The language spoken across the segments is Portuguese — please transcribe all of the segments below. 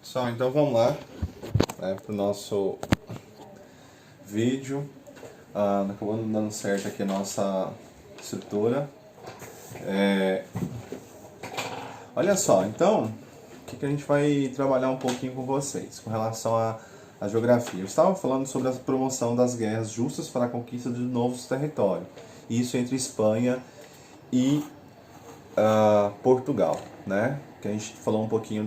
Pessoal, então vamos lá, para o nosso vídeo. Acabou não dando certo aqui a nossa estrutura. Olha só, então, o que a gente vai trabalhar um pouquinho com vocês com relação à geografia. Eu estava falando sobre a promoção das guerras justas para a conquista de novos territórios. Isso entre Espanha e Portugal, né? Que a gente falou um pouquinho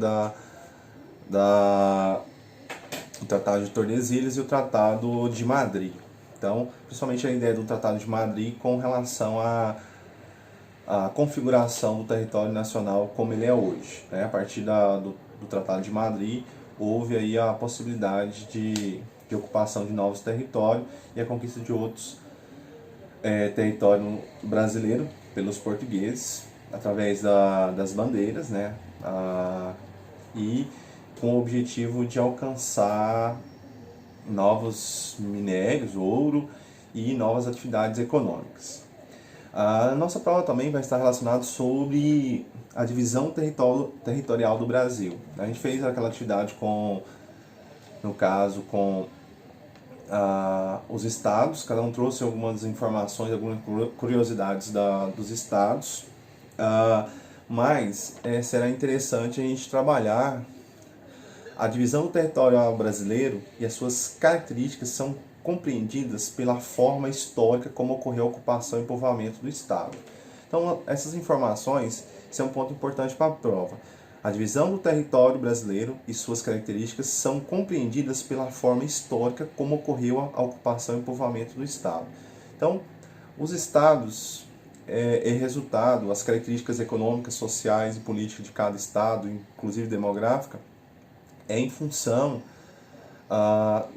o Tratado de Tordesilhas e o Tratado de Madrid. Então, principalmente a ideia do Tratado de Madrid com relação à configuração do território nacional como ele é hoje, né? A partir do Tratado de Madrid, houve aí a possibilidade de ocupação de novos territórios e a conquista de outros territórios brasileiros pelos portugueses, através das bandeiras, né? E com o objetivo de alcançar novos minérios, ouro e novas atividades econômicas. A nossa prova também vai estar relacionada sobre a divisão territorial do Brasil. A gente fez aquela atividade no caso, com os estados, cada um trouxe algumas informações, algumas curiosidades dos estados, mas será interessante a gente trabalhar a divisão do território brasileiro e as suas características são compreendidas pela forma histórica como ocorreu a ocupação e povoamento do Estado. Então, essas informações são um ponto importante para a prova. A divisão do território brasileiro e suas características são compreendidas pela forma histórica como ocorreu a ocupação e povoamento do Estado. Então, os estados resultado, as características econômicas, sociais e políticas de cada estado, inclusive demográfica, em função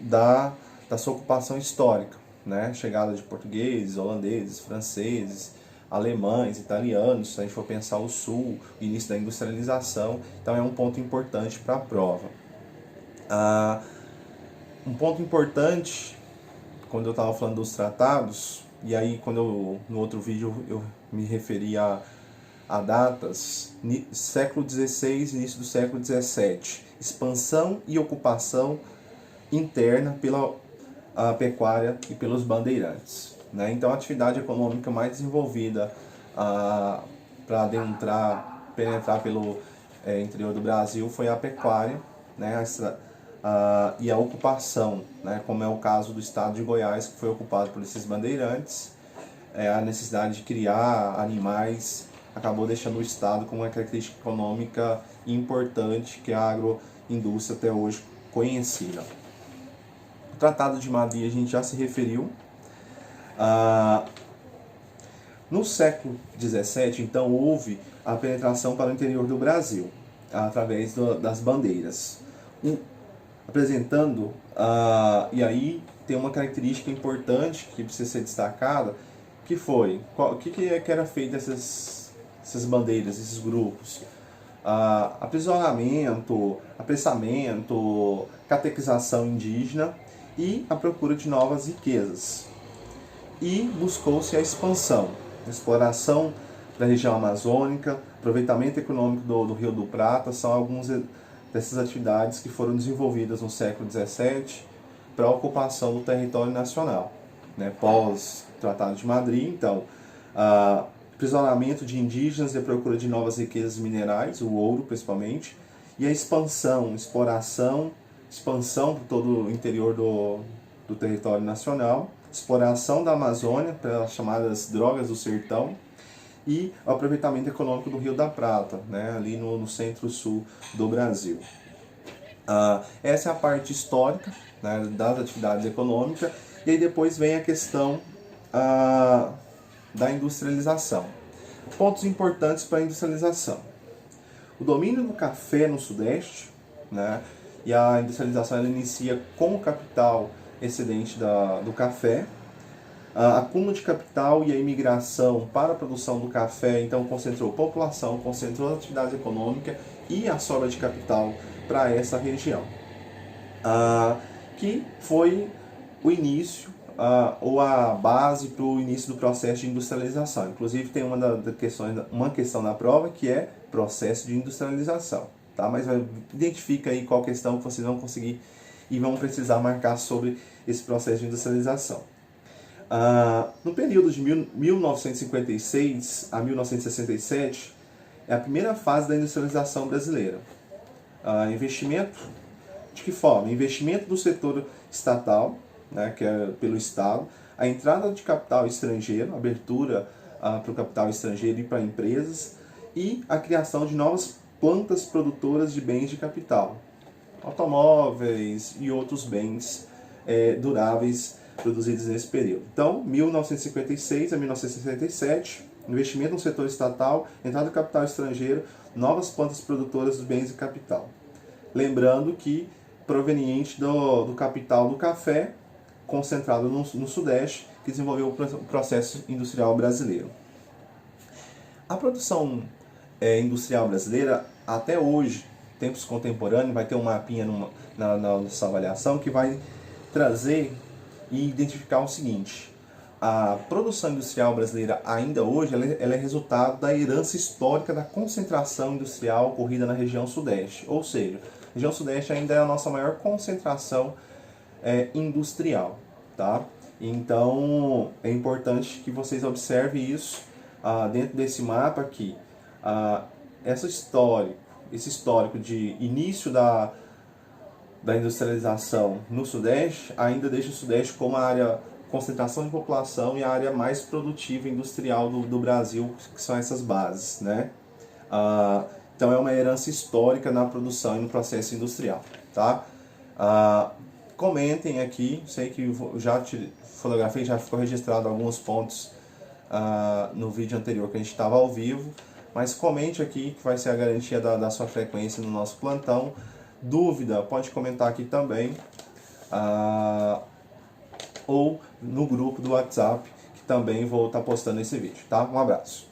da sua ocupação histórica, né? Chegada de portugueses, holandeses, franceses, alemães, italianos, se a gente for pensar o sul, o início da industrialização, então é um ponto importante para a prova. Um ponto importante, quando eu estava falando dos tratados, e aí quando no outro vídeo eu me referi a datas, século XVI, início do século XVII, expansão e ocupação interna pela pecuária e pelos bandeirantes, né? Então a atividade econômica mais desenvolvida para penetrar pelo interior do Brasil foi a pecuária, né? E a ocupação, né? Como é o caso do estado de Goiás, que foi ocupado por esses bandeirantes. A necessidade de criar animais acabou deixando o estado com uma característica econômica importante que é a agroindústria até hoje conhecida. O Tratado de Madrid a gente já se referiu. No século XVII, então, houve a penetração para o interior do Brasil, através das bandeiras, apresentando, e aí tem uma característica importante que precisa ser destacada, que foi, o que era feito essas bandeiras, esses grupos? Aprisionamento, apressamento, catequização indígena e a procura de novas riquezas. E buscou-se a expansão, a exploração da região amazônica, aproveitamento econômico do Rio do Prata, são algumas dessas atividades que foram desenvolvidas no século XVII para a ocupação do território nacional, né? Pós Tratado de Madrid, então, aprisionamento de indígenas e a procura de novas riquezas minerais, o ouro principalmente, e a expansão por todo o interior do território nacional, exploração da Amazônia pelas chamadas drogas do sertão e o aproveitamento econômico do Rio da Prata, né, ali no centro-sul do Brasil. Essa é a parte histórica, né, das atividades econômicas, e aí depois vem a questão da industrialização. Pontos importantes para a industrialização. O domínio do café no Sudeste, né, e a industrialização ela inicia com o capital excedente do café, acúmulo de capital e a imigração para a produção do café, então concentrou população, concentrou atividade econômica e a sobra de capital para essa região, que foi o início ou a base para o início do processo de industrialização. Inclusive tem uma questão na prova que é processo de industrialização, tá? Mas identifica aí qual questão que vocês vão conseguir e vão precisar marcar sobre esse processo de industrialização. No período de 1956 a 1967, é a primeira fase da industrialização brasileira. Investimento, de que forma? Investimento do setor estatal, né, que é pelo Estado, a entrada de capital estrangeiro, abertura para o capital estrangeiro e para empresas, e a criação de novas plantas produtoras de bens de capital, automóveis e outros bens duráveis produzidos nesse período. Então, 1956 a 1967, investimento no setor estatal, entrada de capital estrangeiro, novas plantas produtoras de bens de capital. Lembrando que proveniente do capital do café, concentrado no Sudeste, que desenvolveu o processo industrial brasileiro. A produção industrial brasileira, até hoje, tempos contemporâneos, vai ter um mapinha na nossa avaliação que vai trazer e identificar o seguinte: a produção industrial brasileira ainda hoje ela é resultado da herança histórica da concentração industrial ocorrida na região Sudeste, ou seja, a região Sudeste ainda é a nossa maior concentração industrial, tá? Então é importante que vocês observem isso dentro desse mapa aqui. Esse histórico de início da industrialização no Sudeste ainda deixa o Sudeste como a área concentração de população e a área mais produtiva industrial do Brasil, que são essas bases, né? Então é uma herança histórica na produção e no processo industrial, tá? Comentem aqui, sei que eu já fotografei, já ficou registrado alguns pontos no vídeo anterior que a gente estava ao vivo, mas comente aqui que vai ser a garantia da sua frequência no nosso plantão. Dúvida, pode comentar aqui também, ou no grupo do WhatsApp, que também vou estar postando esse vídeo, tá? Um abraço.